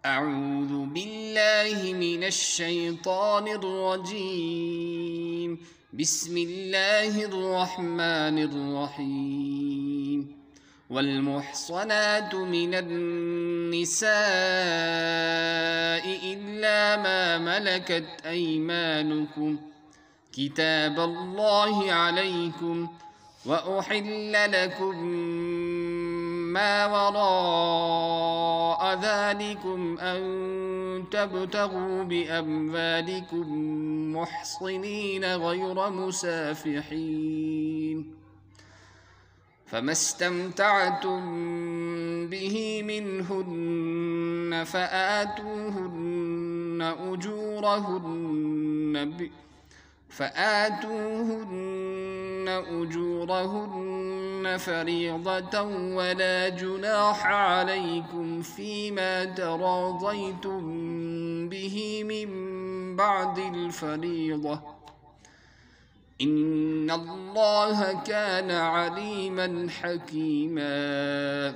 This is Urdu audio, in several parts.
أعوذ بالله من الشيطان الرجيم. بسم الله الرحمن الرحيم. والمحصنات من النساء إلا ما ملكت أيمانكم كتاب الله عليكم وأحل لكم ما وراء ذلكم أن تبتغوا بأموالكم محصنين غير مسافحين، فما استمتعتم به منهن فآتوهن أجورهن فريضة، ولا جناح عليكم فيما تراضيتم به من بعد الفريضة، إن الله كان عليما حكيما.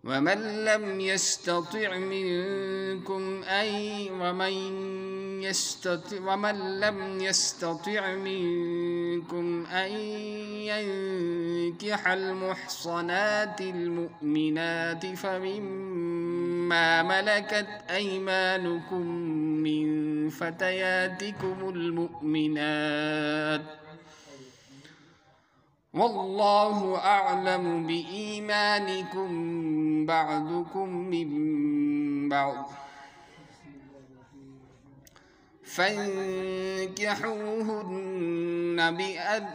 ومن لم يستطع منكم أن ينكح المحصنات المؤمنات فمما ملكت أيمانكم من فتياتكم المؤمنات، والله أعلم بإيمانكم بعضكم من بعض، فانكحوهن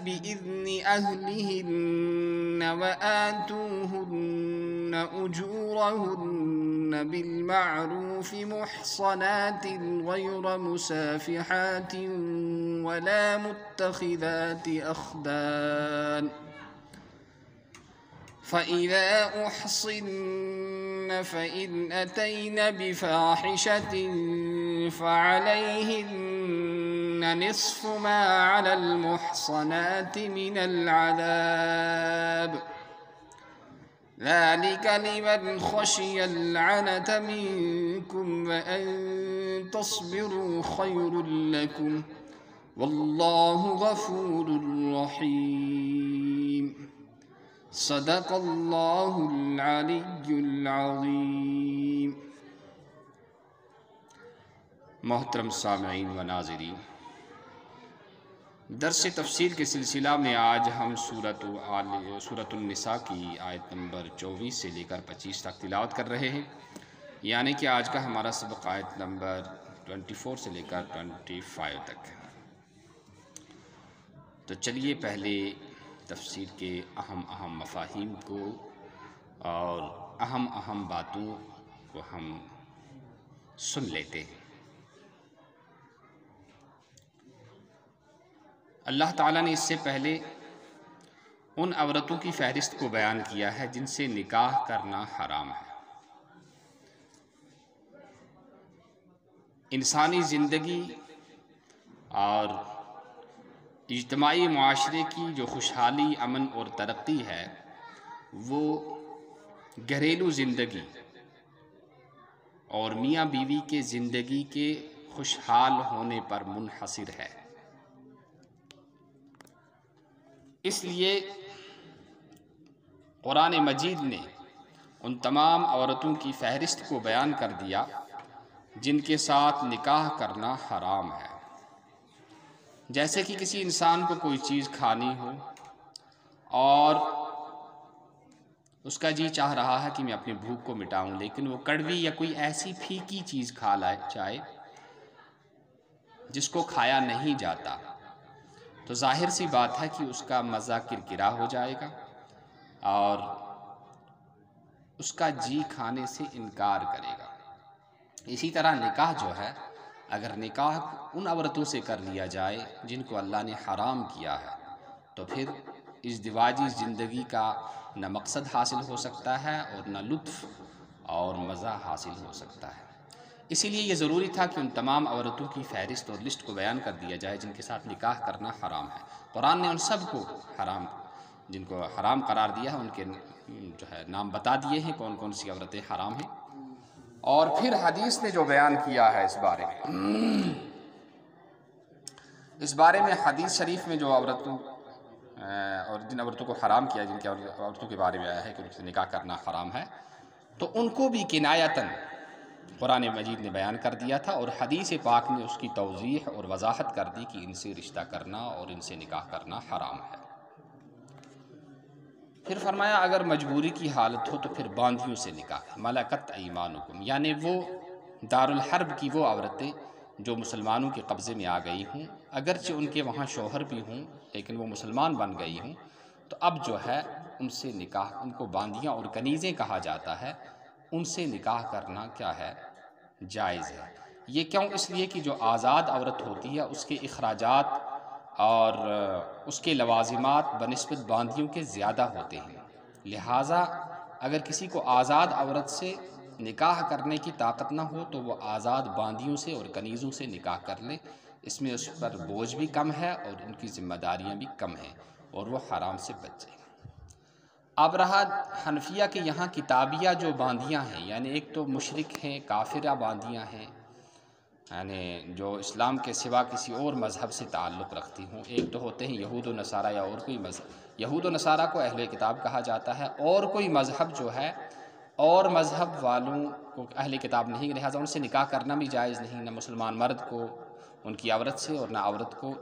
بإذن أهلهن وآتوهن أجورهن بالمعروف محصنات غير مسافحات ولا متخذات أخدان، فإذا أحصن فإن أتين بفاحشة فعليهن نصف ما على المحصنات من العذاب، ذلك لمن خشي العنة منكم، وأن تصبروا خير لكم، والله غفور رحيم. صدق اللہ العلی العظیم۔ محترم سامعین و ناظرین، درس تفسیر کے سلسلہ میں آج ہم سورۃ النساء کی آیت نمبر 24 سے لے کر 25 تک تلاوت کر رہے ہیں، یعنی کہ آج کا ہمارا سبق آیت نمبر 24 سے لے کر 25 تک ہے۔ تو چلیے پہلے تفسیر کے اہم مفاہیم کو اور اہم باتوں کو ہم سن لیتے ہیں۔ اللہ تعالیٰ نے اس سے پہلے ان عورتوں کی فہرست کو بیان کیا ہے جن سے نکاح کرنا حرام ہے۔ انسانی زندگی اور اجتماعی معاشرے کی جو خوشحالی، امن اور ترقی ہے وہ گھریلو زندگی اور میاں بیوی کے زندگی کے خوشحال ہونے پر منحصر ہے۔ اس لیے قرآن مجید نے ان تمام عورتوں کی فہرست کو بیان کر دیا جن کے ساتھ نکاح کرنا حرام ہے۔ جیسے کہ کسی انسان کو کوئی چیز کھانی ہو اور اس کا جی چاہ رہا ہے کہ میں اپنی بھوک کو مٹاؤں، لیکن وہ کڑوی یا کوئی ایسی پھیکی چیز کھا چاہے جس کو کھایا نہیں جاتا، تو ظاہر سی بات ہے کہ اس کا مزہ کرکرا ہو جائے گا اور اس کا جی کھانے سے انکار کرے گا۔ اسی طرح نکاح جو ہے، اگر نکاح ان عورتوں سے کر لیا جائے جن کو اللہ نے حرام کیا ہے، تو پھر ازدواجی زندگی کا نہ مقصد حاصل ہو سکتا ہے اور نہ لطف اور مزہ حاصل ہو سکتا ہے۔ اسی لیے یہ ضروری تھا کہ ان تمام عورتوں کی فہرست اور لسٹ کو بیان کر دیا جائے جن کے ساتھ نکاح کرنا حرام ہے۔ قرآن نے ان سب کو حرام، جن کو حرام قرار دیا ہے، ان کے جو ہے نام بتا دیے ہیں کون کون سی عورتیں حرام ہیں۔ اور پھر حدیث نے جو بیان کیا ہے اس بارے میں حدیث شریف میں جو عورتوں اور جن عورتوں کو حرام کیا، جن کی عورتوں کے بارے میں آیا ہے کہ ان سے نکاح کرنا حرام ہے، تو ان کو بھی کنایتاً قرآن مجید نے بیان کر دیا تھا، اور حدیث پاک نے اس کی توضیح اور وضاحت کر دی کہ ان سے رشتہ کرنا اور ان سے نکاح کرنا حرام ہے۔ پھر فرمایا اگر مجبوری کی حالت ہو تو پھر باندھیوں سے نکاح، ملکت ایمانکم، یعنی وہ دارالحرب کی وہ عورتیں جو مسلمانوں کے قبضے میں آ گئی ہوں، اگرچہ ان کے وہاں شوہر بھی ہوں لیکن وہ مسلمان بن گئی ہوں، تو اب جو ہے ان سے نکاح، ان کو باندیاں اور کنیزیں کہا جاتا ہے، ان سے نکاح کرنا کیا ہے؟ جائز ہے۔ یہ کیوں؟ اس لیے کہ جو آزاد عورت ہوتی ہے اس کے اخراجات اور اس کے لوازمات بنسبت باندیوں کے زیادہ ہوتے ہیں، لہٰذا اگر کسی کو آزاد عورت سے نکاح کرنے کی طاقت نہ ہو تو وہ آزاد باندیوں سے اور کنیزوں سے نکاح کر لے، اس میں اس پر بوجھ بھی کم ہے اور ان کی ذمہ داریاں بھی کم ہیں، اور وہ حرام سے بچ جائے۔ اب رہا حنفیہ کے یہاں کتابیہ جو باندیاں ہیں، یعنی ایک تو مشرک ہیں، کافرہ باندیاں ہیں، یعنی جو اسلام کے سوا کسی اور مذہب سے تعلق رکھتی ہوں، ایک تو ہوتے ہیں یہود و نصارہ یا اور کوئی مذہب، یہود و نصارہ کو اہل کتاب کہا جاتا ہے، اور کوئی مذہب جو ہے اور مذہب والوں کو اہل کتاب نہیں، لہٰذا ان سے نکاح کرنا بھی جائز نہیں، نہ مسلمان مرد کو ان کی عورت سے اور نہ عورت کو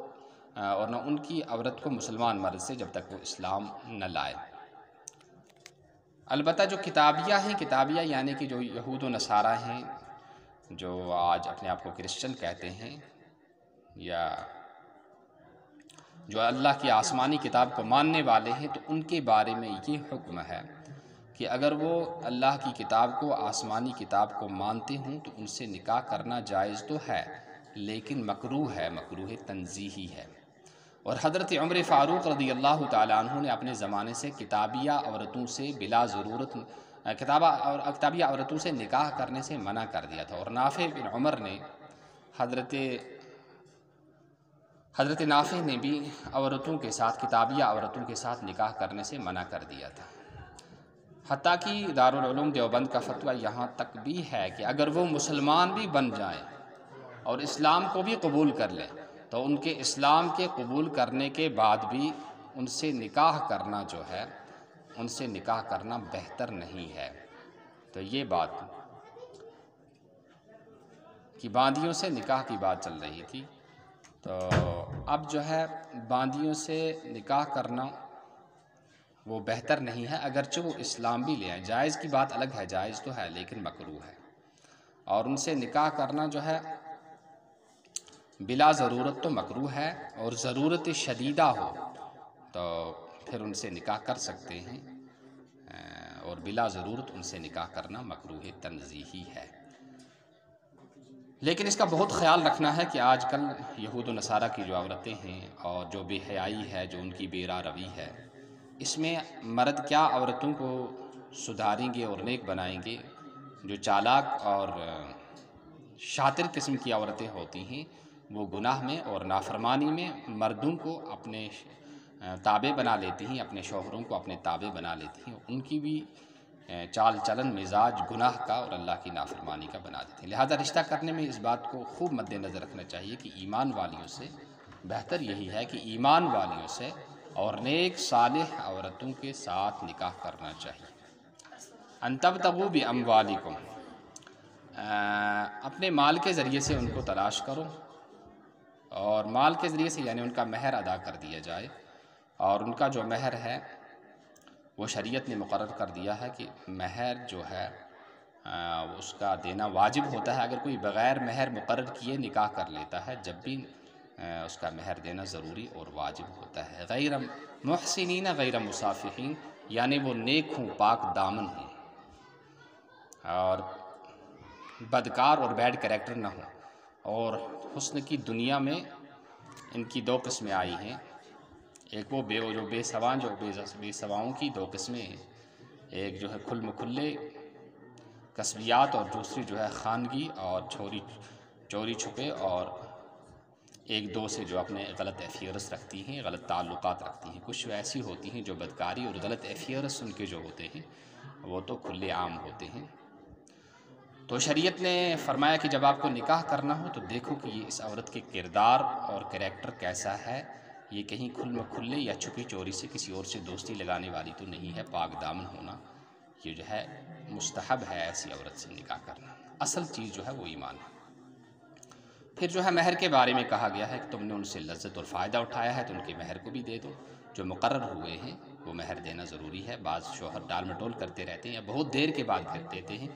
اور نہ ان کی عورت کو مسلمان مرد سے، جب تک وہ اسلام نہ لائے۔ البتہ جو کتابیہ ہیں، کتابیہ یعنی کہ جو یہود و نصارہ ہیں، جو آج اپنے آپ کو کرسچن کہتے ہیں، یا جو اللہ کی آسمانی کتاب کو ماننے والے ہیں، تو ان کے بارے میں یہ حکم ہے کہ اگر وہ اللہ کی کتاب کو، آسمانی کتاب کو مانتے ہوں تو ان سے نکاح کرنا جائز تو ہے لیکن مکروہ ہے، مکروہ تنزیہی ہے۔ اور حضرت عمر فاروق رضی اللہ تعالیٰ عنہ نے اپنے زمانے سے کتابیہ عورتوں سے بلا ضرورت کتابیہ عورتوں سے نکاح کرنے سے منع کر دیا تھا، اور نافع بن عمر نے حضرت نافع نے بھی عورتوں کے ساتھ، کتابیہ عورتوں کے ساتھ نکاح کرنے سے منع کر دیا تھا۔ حتیٰ کہ دارالعلوم دیوبند کا فتویٰ یہاں تک بھی ہے کہ اگر وہ مسلمان بھی بن جائیں اور اسلام کو بھی قبول کر لیں تو ان کے اسلام کے قبول کرنے کے بعد بھی ان سے نکاح کرنا جو ہے، ان سے نکاح کرنا بہتر نہیں ہے۔ تو یہ بات کہ باندیوں سے نکاح کی بات چل رہی تھی، تو اب جو ہے باندیوں سے نکاح کرنا وہ بہتر نہیں ہے، اگرچہ وہ اسلام بھی لے آئیں، جائز کی بات الگ ہے، جائز تو ہے لیکن مکروہ ہے، اور ان سے نکاح کرنا جو ہے بلا ضرورت تو مکروہ ہے، اور ضرورت شدیدہ ہو تو پھر ان سے نکاح کر سکتے ہیں، اور بلا ضرورت ان سے نکاح کرنا مکروہ تنزیہی ہے۔ لیکن اس کا بہت خیال رکھنا ہے کہ آج کل یہود و نصارہ کی جو عورتیں ہیں اور جو بے حیائی ہے، جو ان کی بے راہ روی ہے، اس میں مرد کیا عورتوں کو سدھاریں گے اور نیک بنائیں گے؟ جو چالاک اور شاطر قسم کی عورتیں ہوتی ہیں وہ گناہ میں اور نافرمانی میں مردوں کو اپنے تابع بنا لیتی ہیں، اپنے شوہروں کو اپنے تابع بنا لیتی ہیں، ان کی بھی چال چلن مزاج گناہ کا اور اللہ کی نافرمانی کا بنا دیتے ہیں۔ لہذا رشتہ کرنے میں اس بات کو خوب مد نظر رکھنا چاہیے کہ ایمان والیوں سے بہتر یہی ہے کہ ایمان والیوں سے اور نیک صالح عورتوں کے ساتھ نکاح کرنا چاہیے۔ ان تبتغوا باموالکم، اپنے مال کے ذریعے سے ان کو تلاش کرو، اور مال کے ذریعے سے یعنی ان کا مہر ادا کر دیا جائے، اور ان کا جو مہر ہے وہ شریعت نے مقرر کر دیا ہے کہ مہر جو ہے اس کا دینا واجب ہوتا ہے۔ اگر کوئی بغیر مہر مقرر کیے نکاح کر لیتا ہے جب بھی اس کا مہر دینا ضروری اور واجب ہوتا ہے۔ غیر محسنین غیر مسافحین، یعنی وہ نیک ہوں، پاک دامن ہوں، اور بدکار اور بیڈ کریکٹر نہ ہوں۔ اور حسن کی دنیا میں ان کی دو قسمیں آئی ہیں، ایک وہ بے سواؤں کی دو قسمیں ہیں، ایک جو ہے کھل مکھلے کسبیات اور دوسری جو ہے خانگی اور چوری چھپے اور ایک دو سے جو اپنے غلط افیئرس رکھتی ہیں، غلط تعلقات رکھتی ہیں۔ کچھ ایسی ہوتی ہیں جو بدکاری اور غلط افیئرس ان کے جو ہوتے ہیں وہ تو کھلے عام ہوتے ہیں۔ تو شریعت نے فرمایا کہ جب آپ کو نکاح کرنا ہو تو دیکھو کہ یہ اس عورت کے کردار اور کریکٹر کیسا ہے، یہ کہیں کھلے یا چھپی چوری سے کسی اور سے دوستی لگانے والی تو نہیں ہے، پاک دامن ہونا یہ جو ہے مستحب ہے ایسی عورت سے نکاح کرنا۔ اصل چیز جو ہے وہ ایمان ہے۔ پھر جو ہے مہر کے بارے میں کہا گیا ہے کہ تم نے ان سے لذت اور فائدہ اٹھایا ہے تو ان کے مہر کو بھی دے دو، جو مقرر ہوئے ہیں وہ مہر دینا ضروری ہے۔ بعض شوہر ٹال مٹول کرتے رہتے ہیں یا بہت دیر کے بعد پھر دیتے ہیں،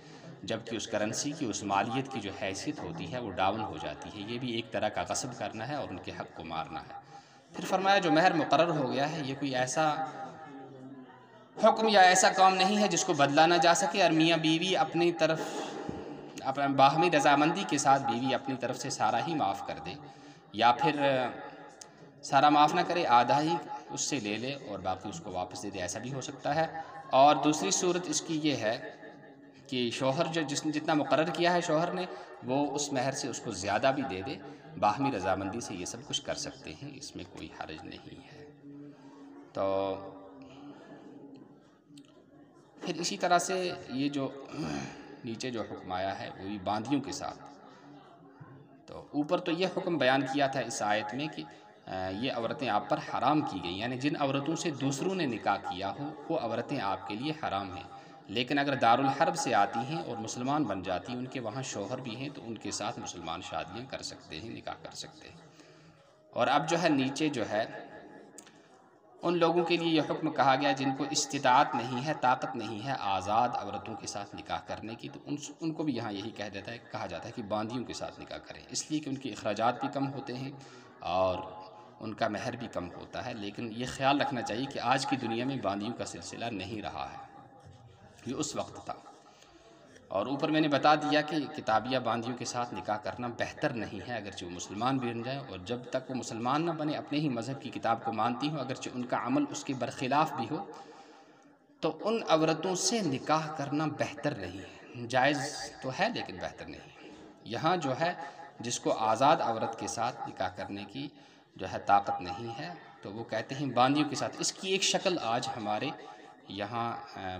جبکہ اس کرنسی کی، اس مالیت کی جو حیثیت ہوتی ہے وہ ڈاؤن ہو جاتی ہے۔ یہ بھی ایک طرح کا غصب کرنا ہے اور ان کے حق کو مارنا ہے۔ پھر فرمایا جو مہر مقرر ہو گیا ہے یہ کوئی ایسا حکم یا ایسا کام نہیں ہے جس کو بدلا نہ جا سکے، اور میاں بیوی اپنی طرف اپنا باہمی رضامندی کے ساتھ بیوی اپنی طرف سے سارا ہی معاف کر دے، یا پھر سارا معاف نہ کرے، آدھا ہی اس سے لے لے اور باقی اس کو واپس دے دے، ایسا بھی ہو سکتا ہے۔ اور دوسری صورت اس کی یہ ہے کہ شوہر جس نے جتنا مقرر کیا ہے شوہر نے، وہ اس مہر سے اس کو زیادہ بھی دے دے، باہمی رضامندی سے یہ سب کچھ کر سکتے ہیں، اس میں کوئی حرج نہیں ہے۔ تو پھر اسی طرح سے یہ جو نیچے جو حکم آیا ہے وہی باندیوں کے ساتھ، تو اوپر تو یہ حکم بیان کیا تھا اس آیت میں کہ یہ عورتیں آپ پر حرام کی گئی، یعنی جن عورتوں سے دوسروں نے نکاح کیا ہو وہ عورتیں آپ کے لیے حرام ہیں، لیکن اگر دارالحرب سے آتی ہیں اور مسلمان بن جاتی ہیں، ان کے وہاں شوہر بھی ہیں، تو ان کے ساتھ مسلمان شادیاں کر سکتے ہیں، نکاح کر سکتے ہیں۔ اور اب جو ہے نیچے جو ہے ان لوگوں کے لیے یہ حکم کہا گیا جن کو استطاعت نہیں ہے، طاقت نہیں ہے آزاد عورتوں کے ساتھ نکاح کرنے کی، تو ان کو بھی یہاں یہی کہا جاتا ہے کہ باندیوں کے ساتھ نکاح کریں، اس لیے کہ ان کے اخراجات بھی کم ہوتے ہیں اور ان کا مہر بھی کم ہوتا ہے۔ لیکن یہ خیال رکھنا چاہیے کہ آج کی دنیا میں باندیوں کا سلسلہ نہیں رہا ہے، یہ اس وقت تھا۔ اور اوپر میں نے بتا دیا کہ کتابیہ باندیوں کے ساتھ نکاح کرنا بہتر نہیں ہے، اگرچہ وہ مسلمان بھی بن جائیں، اور جب تک وہ مسلمان نہ بنے اپنے ہی مذہب کی کتاب کو مانتی ہوں، اگرچہ ان کا عمل اس کے برخلاف بھی ہو، تو ان عورتوں سے نکاح کرنا بہتر نہیں ہے۔ جائز تو ہے لیکن بہتر نہیں ہے۔ یہاں جو ہے جس کو آزاد عورت کے ساتھ نکاح کرنے کی جو ہے طاقت نہیں ہے، تو وہ کہتے ہیں باندیوں کے ساتھ۔ اس کی ایک شکل آج ہمارے یہاں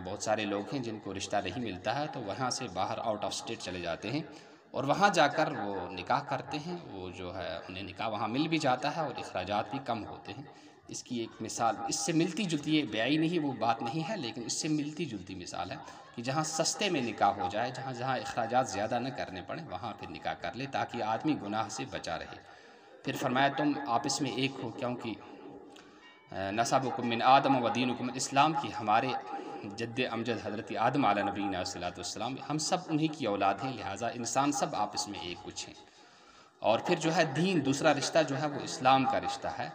بہت سارے لوگ ہیں جن کو رشتہ نہیں ملتا ہے، تو وہاں سے باہر آؤٹ آف اسٹیٹ چلے جاتے ہیں اور وہاں جا کر وہ نکاح کرتے ہیں، وہ جو ہے انہیں نکاح وہاں مل بھی جاتا ہے اور اخراجات بھی کم ہوتے ہیں۔ اس کی ایک مثال اس سے ملتی جلتی ہے، بیائی نہیں وہ بات نہیں ہے، لیکن اس سے ملتی جلتی مثال ہے کہ جہاں سستے میں نکاح ہو جائے، جہاں اخراجات زیادہ نہ کرنے پڑیں، وہاں پھر نکاح کر لے تاکہ آدمی گناہ سے بچا رہے۔ پھر فرمایا تم آپس میں ایک ہو، کیونکہ نسبکم من آدم و دینکم اسلام کی، ہمارے جد امجد حضرت آدم علیہ نبینا صلاۃ والسلام، ہم سب انہی کی اولاد ہیں، لہٰذا انسان سب آپس میں ایک کچھ ہیں۔ اور پھر جو ہے دین، دوسرا رشتہ جو ہے وہ اسلام کا رشتہ ہے،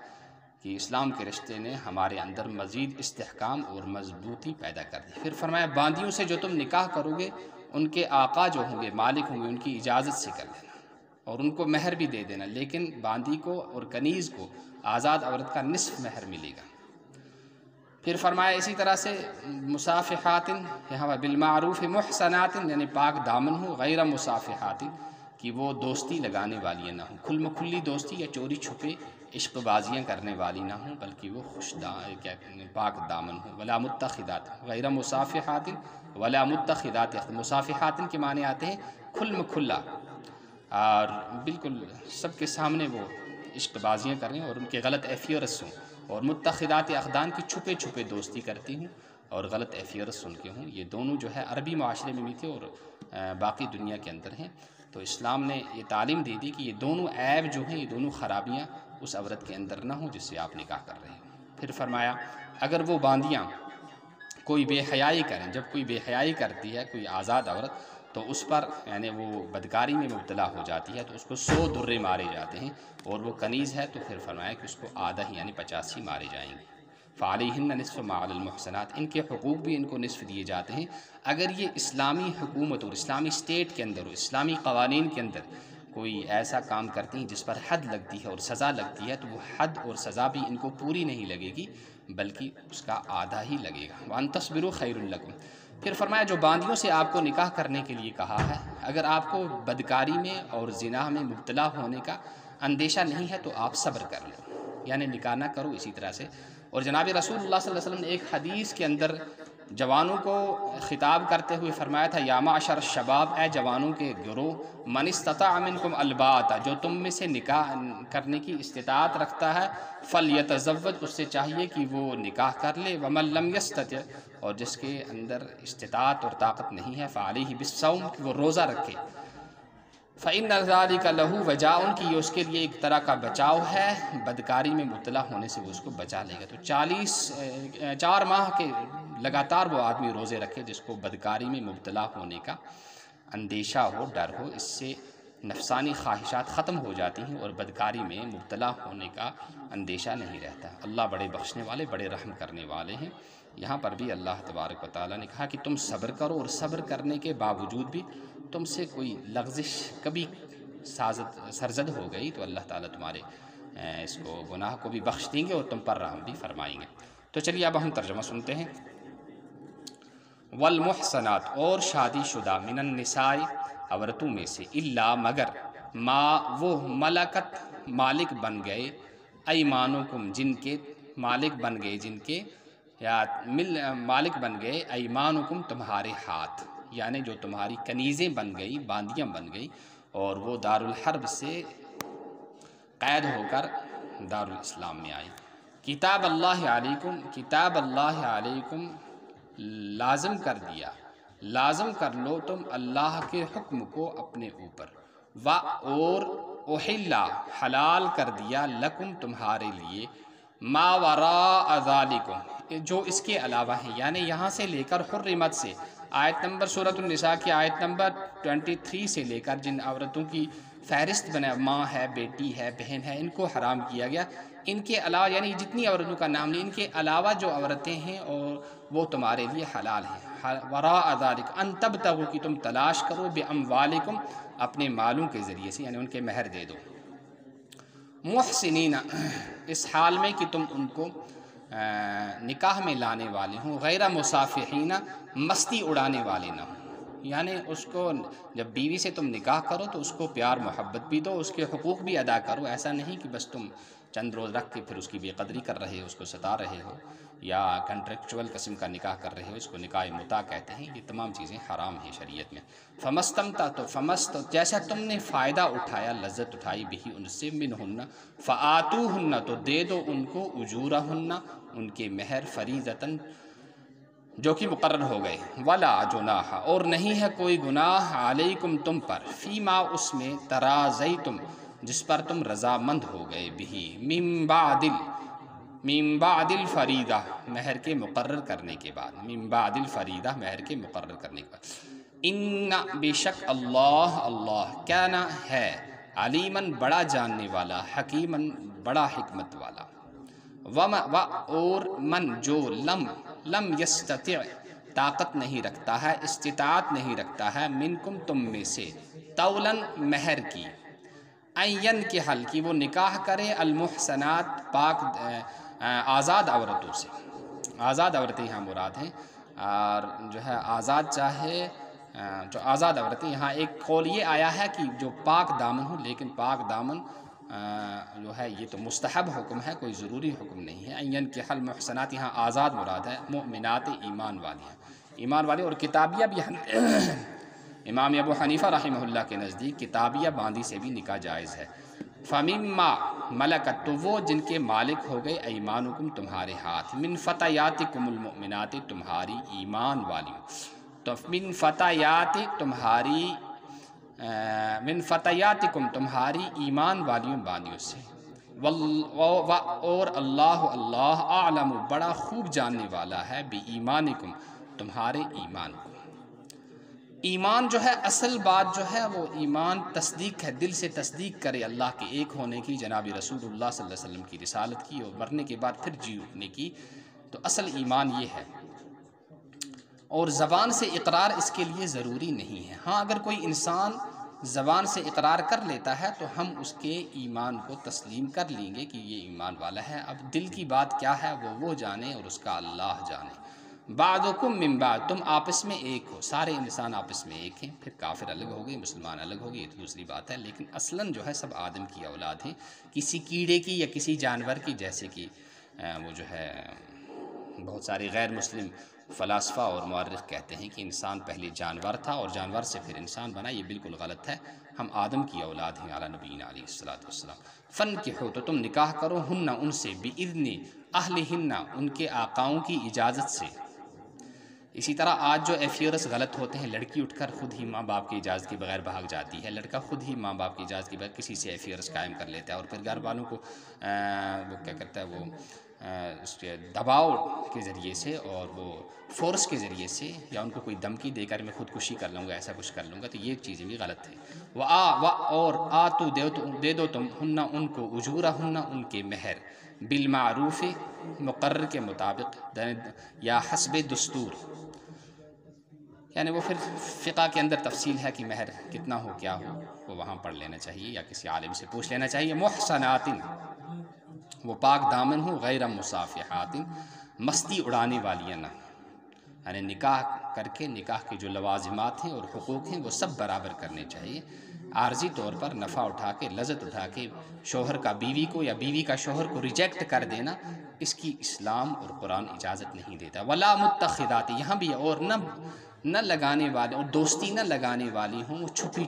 کہ اسلام کے رشتے نے ہمارے اندر مزید استحکام اور مضبوطی پیدا کر دی۔ پھر فرمایا باندیوں سے جو تم نکاح کرو گے ان کے آقا جو ہوں گے، مالک ہوں گے، ان کی اجازت سے کر لینا اور ان کو مہر بھی دے دینا، لیکن باندی کو اور کنیز کو، آزاد عورت کا نصف مہر ملے گا۔ پھر فرمایا اسی طرح سے مصافحات، یہاں بالمعروف محسنات، یعنی پاک دامن ہو، غیر مصافحات، کہ وہ دوستی لگانے والی نہ ہوں، کھلی دوستی یا چوری چھپے عشق بازیاں کرنے والی نہ ہوں، بلکہ وہ پاک دامن ہوں۔ ولا متخذات، غیر مصافحات ولا متخذات، مصافحات کے معنی آتے ہیں کھلا، اور بالکل سب کے سامنے وہ عشق بازیاں کریں اور ان کے غلط ایفیئرس ہوں، اور متخذات اخدان کی چھپے دوستی کرتی ہوں اور غلط ایفیئرس ان کے ہوں۔ یہ دونوں جو ہے عربی معاشرے میں بھی تھے اور باقی دنیا کے اندر ہیں، تو اسلام نے یہ تعلیم دے دی کہ یہ دونوں عیب جو ہیں، یہ دونوں خرابیاں اس عورت کے اندر نہ ہوں جس سے آپ نکاح کر رہے ہیں۔ پھر فرمایا اگر وہ باندیاں کوئی بے حیائی کریں، جب کوئی بے حیائی کرتی ہے کوئی آزاد عورت، تو اس پر یعنی وہ بدکاری میں مبتلا ہو جاتی ہے تو اس کو 100 درے مارے جاتے ہیں، اور وہ کنیز ہے تو پھر فرمایا کہ اس کو آدھا ہی یعنی 85 مارے جائیں گے۔ فعلیہن نصف ما علی المحسنات، ان کے حقوق بھی ان کو نصف دیے جاتے ہیں۔ اگر یہ اسلامی حکومت اور اسلامی اسٹیٹ کے اندر اور اسلامی قوانین کے اندر کوئی ایسا کام کرتی ہیں جس پر حد لگتی ہے اور سزا لگتی ہے، تو وہ حد اور سزا بھی ان کو پوری نہیں لگے گی بلکہ اس کا آدھا ہی لگے گا۔ وَأَن تَصْبِرُوا خَيْرٌ لَكُمْ۔ پھر فرمایا جو باندیوں سے آپ کو نکاح کرنے کے لیے کہا ہے، اگر آپ کو بدکاری میں اور زنا میں مبتلا ہونے کا اندیشہ نہیں ہے تو آپ صبر کر لو، یعنی نکاح نہ کرو اسی طرح سے۔ اور جناب رسول اللہ صلی اللہ علیہ وسلم نے ایک حدیث کے اندر جوانوں کو خطاب کرتے ہوئے فرمایا تھا یا معشر الشباب، اے جوانوں کے گروہ، من استطاع منکم الباءۃ، جو تم میں سے نکاح کرنے کی استطاعت رکھتا ہے، فلیتزوج، اس سے چاہیے کہ وہ نکاح کر لے، ومن لم یستطع، اور جس کے اندر استطاعت اور طاقت نہیں ہے، فعلیہ بالصوم، کہ وہ روزہ رکھے، فإن ذلک لہ وجاء، کہ یہ اس کے لیے ایک طرح کا بچاؤ ہے، بدکاری میں مبتلا ہونے سے وہ اس کو بچا لے گا۔ تو 4 ماہ کے لگاتار وہ آدمی روزے رکھے جس کو بدکاری میں مبتلا ہونے کا اندیشہ ہو، ڈر ہو، اس سے نفسانی خواہشات ختم ہو جاتی ہیں اور بدکاری میں مبتلا ہونے کا اندیشہ نہیں رہتا۔ اللہ بڑے بخشنے والے، بڑے رحم کرنے والے ہیں۔ یہاں پر بھی اللہ تبارک و تعالیٰ نے کہا کہ تم صبر کرو، اور صبر کرنے کے باوجود بھی تم سے کوئی لغزش کبھی سرزد ہو گئی تو اللہ تعالیٰ تمہارے اس کو گناہ کو بھی بخش دیں گے اور تم پر رحم بھی فرمائیں گے۔ تو چلیے اب ہم ترجمہ سنتے ہیں۔ والمحصنات، اور شادی شدہ، من النساء، عورتوں میں سے، الا، مگر، ما، وہ، ملکت، مالک بن گئے، ایمانکم، جن کے مالک بن گئے، جن کے یا مالک بن گئے، ایمانکم، تمہارے ہاتھ، یعنی جو تمہاری کنیزیں بن گئی، باندیاں بن گئی، اور وہ دارالحرب سے قید ہو کر دارالاسلام میں آئی۔ کتاب اللہ علیکم، کتاب اللہ علیکم، لازم کر دیا، لازم کر لو تم اللہ کے حکم کو اپنے اوپر، اور احلا، حلال کر دیا، لکم، تمہارے لیے، ما وراء ذالکم، جو اس کے علاوہ ہیں، یعنی یہاں سے لے کر حرمت سے، آیت نمبر سورۃ النساء کی آیت نمبر 23 سے لے کر جن عورتوں کی فہرست بنا، ماں ہے، بیٹی ہے، بہن ہے، ان کو حرام کیا گیا، ان کے علاوہ، یعنی جتنی عورتوں کا نام لیں، ان کے علاوہ جو عورتیں ہیں اور وہ تمہارے لیے حلال ہیں۔ وراء ذالک، ان تبتغوا، کہ تم تلاش کرو، باموالکم، اپنے مالوں کے ذریعے سے، یعنی ان کے مہر دے دو، محسنین، اس حال میں کہ تم ان کو نکاح میں لانے والے ہوں، غیر مصافحین، مستی اڑانے والے نہ ہوں، یعنی اس کو جب بیوی سے تم نکاح کرو تو اس کو پیار محبت بھی دو، اس کے حقوق بھی ادا کرو، ایسا نہیں کہ بس تم چند روز رکھ کے پھر اس کی بے قدری کر رہے ہو، اس کو ستا رہے ہو، یا کنٹریکچول قسم کا نکاح کر رہے ہو، اس کو نکاح متع کہتے ہیں۔ یہ تمام چیزیں حرام ہیں شریعت میں۔ فمستمتع، تو جیسا تم نے فائدہ اٹھایا، لذت اٹھائی، بھی ان سے، منہن، فآتوہن، تو دے دو ان کو، اجورہن، ان کے مہر، فریضۃً، جو کہ مقرر ہو گئے، ولا جناح، اور نہیں ہے کوئی گناہ، علیکم، تم پر، فیما، اس میں، تراضیتم، جس پر تم رضامند ہو گئے، بھی، من بعد الفریضہ، مہر کے مقرر کرنے کے بعد، من بعد الفریضہ، مہر کے مقرر کرنے کے بعد، ان، بے شک، اللہ، اللہ، کان، ہے، علیماً، بڑا جاننے والا، حکیماً، بڑا حکمت والا، اور من، جو، لم یستطع، طاقت نہیں رکھتا ہے، استطاعت نہیں رکھتا ہے، منکم، تم میں سے، طولاً، مہر کی، این کے حل کی، وہ نکاح کرے، المحسنات، پاک آزاد عورتوں سے، آزاد عورتیں یہاں مراد ہیں، اور جو ہے آزاد چاہے جو آزاد عورتیں، یہاں ایک قول یہ آیا ہے کہ جو پاک دامن ہوں، لیکن پاک دامن جو ہے یہ تو مستحب حکم ہے، کوئی ضروری حکم نہیں ہے۔ این کے حل محسنات، یہاں آزاد مراد ہے، مؤمنات، ایمان والی ہیں، ایمان والی، اور کتابیہ بھی امام ابو حنیفہ رحمہ اللہ کے نزدیک کتابیہ باندی سے بھی نکاح جائز ہے۔ فَمِمَّا مَلَكَتْ، تو وہ جن کے مالک ہو گئے، ایمانکم، تمہارے ہاتھ، من فتیاتکم المؤمنات، تمہاری ایمان والیوں، تو من فتیات، تمہاری، من فتیاتکم، تمہاری ایمان والیوں باندیوں سے، اور اللہ، اللہ، اعلم، بڑا خوب جاننے والا ہے، بی ایمانکم، تمہارے ایمان کو۔ ایمان جو ہے، اصل بات جو ہے وہ ایمان تصدیق ہے، دل سے تصدیق کرے اللہ کے ایک ہونے کی، جناب رسول اللہ صلی اللہ علیہ وسلم کی رسالت کی، اور مرنے کے بعد پھر جی اٹھنے کی، تو اصل ایمان یہ ہے، اور زبان سے اقرار اس کے لیے ضروری نہیں ہے۔ ہاں، اگر کوئی انسان زبان سے اقرار کر لیتا ہے تو ہم اس کے ایمان کو تسلیم کر لیں گے کہ یہ ایمان والا ہے، اب دل کی بات کیا ہے وہ جانے، اور اس کا اللہ جانے۔ بعضکم من بعض، تم آپس میں ایک ہو، سارے انسان آپس میں ایک ہیں، پھر کافر الگ ہو گئے، مسلمان الگ ہو گئے، یہ تو دوسری بات ہے، لیکن اصلاً جو ہے سب آدم کی اولاد ہیں، کسی کیڑے کی یا کسی جانور کی، جیسے کہ وہ جو ہے بہت سارے غیر مسلم فلاسفہ اور مورخ کہتے ہیں کہ انسان پہلے جانور تھا اور جانور سے پھر انسان بنا، یہ بالکل غلط ہے۔ ہم آدم کی اولاد ہیں اعلیٰ نبینا علیہ السلام۔ فنکحوا، تو تم نکاح کرو، ہن ان سے، بإذن اہلہن، ان کے آقاؤں کی اجازت سے۔ اسی طرح آج جو افیئرس غلط ہوتے ہیں، لڑکی اٹھ کر خود ہی ماں باپ کی اجازت کے بغیر بھاگ جاتی ہے، لڑکا خود ہی ماں باپ کی اجازت کے بغیر کسی سے افیئرس قائم کر لیتا ہے، اور پھر گھر والوں کو وہ کیا کرتا ہے، وہ اس کے دباؤ کے ذریعے سے اور وہ فورس کے ذریعے سے، یا ان کو کوئی دھمکی دے کر میں خودکشی کر لوں گا، ایسا کچھ کر لوں گا، تو یہ چیزیں بھی غلط ہیں۔ اور آتو دے دو تم ہن ان کو، اجورہن ان کے مہر، بالمعروف مقرر کے مطابق، یا حسب دستور، یعنی وہ پھر فقہ کے اندر تفصیل ہے کہ مہر کتنا ہو کیا ہو، وہ وہاں پڑھ لینا چاہیے یا کسی عالم سے پوچھ لینا چاہیے۔ محصنات، وہ پاک دامن ہو، غیر مصافحات، مستی اڑانے والیاں نہ، یعنی نکاح کر کے نکاح کے جو لوازمات ہیں اور حقوق ہیں وہ سب برابر کرنے چاہیے۔ عارضی طور پر نفع اٹھا کے، لذت اٹھا کے شوہر کا بیوی کو یا بیوی کا شوہر کو ریجیکٹ کر دینا، اس کی اسلام اور قرآن اجازت نہیں دیتا۔ ولا متخذات، یہاں بھی، اور نہ لگانے والے، اور دوستی نہ لگانے والی ہوں وہ چھپی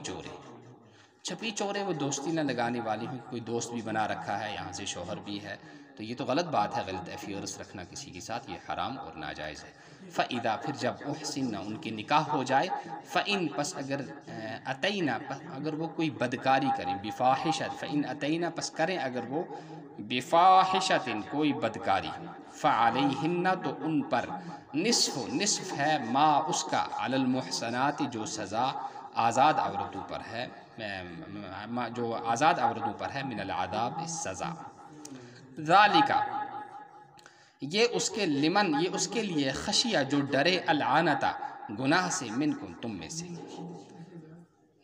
چورے وہ دوستی نہ لگانے والی ہوں، کوئی دوست بھی بنا رکھا ہے، یہاں سے شوہر بھی ہے، تو یہ تو غلط بات ہے، غلط افیئرس رکھنا کسی کے ساتھ، یہ حرام اور ناجائز ہے۔ فَإِذَا، پھر جب احسن، ان کے نکاح ہو جائے، فَإِن، پس اگر اتینا، اگر وہ کوئی بدکاری کریں، بفاحشت، فَإِن اتینا، پس کریں اگر وہ بفاحشت، کوئی بدکاری، فعلیہن، تو ان پر نصف ہے، ما اس کا، علی المحصنات، جو سزا آزاد عورتوں پر ہے، جو آزاد عورتوں پر ہے، من العذاب، اس سزا۔ ذالک، یہ اس کے لمن، یہ اس کے لیے، خشیہ، جو ڈرے، العنتا، گناہ سے، منکم، تم میں سے،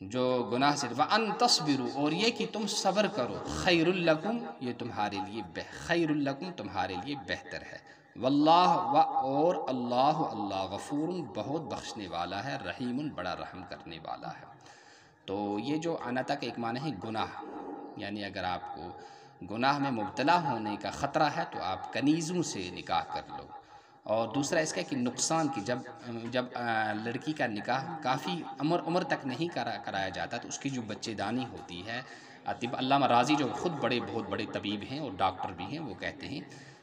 جو گناہ سے، وَأَن تَصْبِرُوا، اور یہ کہ تم صبر کرو، خیر لکم، یہ تمہارے لیے خیر لکم، تمہارے لیے بہتر ہے، واللہ، اور اللہ غفور، بہت بخشنے والا ہے، رحیم، بڑا رحم کرنے والا ہے۔ تو یہ جو عنتا کا ایک معنی ہے گناہ، یعنی اگر آپ کو گناہ میں مبتلا ہونے کا خطرہ ہے تو آپ کنیزوں سے نکاح کر لو، اور دوسرا اس کا کہ نقصان کی، جب لڑکی کا نکاح کافی عمر تک نہیں کرایا جاتا تو اس کی جو بچے دانی ہوتی ہے، علامہ راضی جو خود بہت بڑے طبیب ہیں اور ڈاکٹر بھی ہیں، وہ کہتے ہیں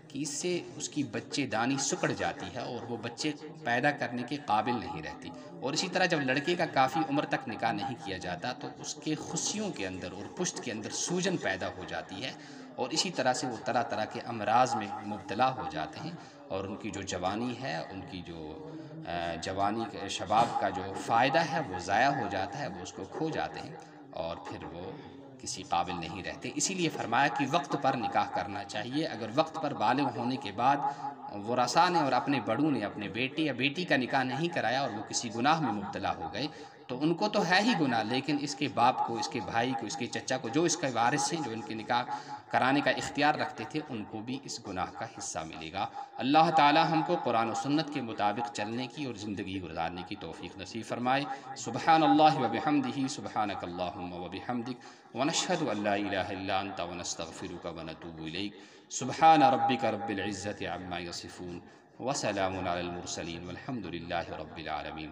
کہ اس سے اس کی بچے دانی سکڑ جاتی ہے اور وہ بچے پیدا کرنے کے قابل نہیں رہتی۔ اور اسی طرح جب لڑکے کا کافی عمر تک نکاح نہیں کیا جاتا تو اس کے خصیوں کے اندر اور پشت کے اندر سوجن پیدا ہو جاتی ہے، اور اسی طرح سے وہ طرح طرح کے امراض میں مبتلا ہو جاتے ہیں، اور ان کی جو جوانی ہے، ان کی جو جوانی شباب کا جو فائدہ ہے وہ ضائع ہو جاتا ہے، وہ اس کو کھو جاتے ہیں، اور پھر وہ کسی قابل نہیں رہتے۔ اسی لیے فرمایا کہ وقت پر نکاح کرنا چاہیے۔ اگر وقت پر بالغ ہونے کے بعد ورثاء نے اور اپنے بڑوں نے اپنے بیٹے یا بیٹی کا نکاح نہیں کرایا اور وہ کسی گناہ میں مبتلا ہو گئے تو ان کو تو ہے ہی گناہ، لیکن اس کے باپ کو، اس کے بھائی کو، اس کے چچا کو، جو اس کے وارث ہیں، جو ان کے نکاح کرانے کا اختیار رکھتے تھے، ان کو بھی اس گناہ کا حصہ ملے گا۔ اللہ تعالی ہم کو قرآن و سنت کے مطابق چلنے کی اور زندگی گزارنے کی توفیق نصیب فرمائے۔ سبحان اللہ و بحمدہ، سبحانک اللہم و بحمدک، ونشہد ان لا الہ الا انت، ونستغفرک ونتوب الیک۔ سبحان ربک رب العزت عما یصفون، وسلام علی المرسلین، والحمد للہ رب العالمین۔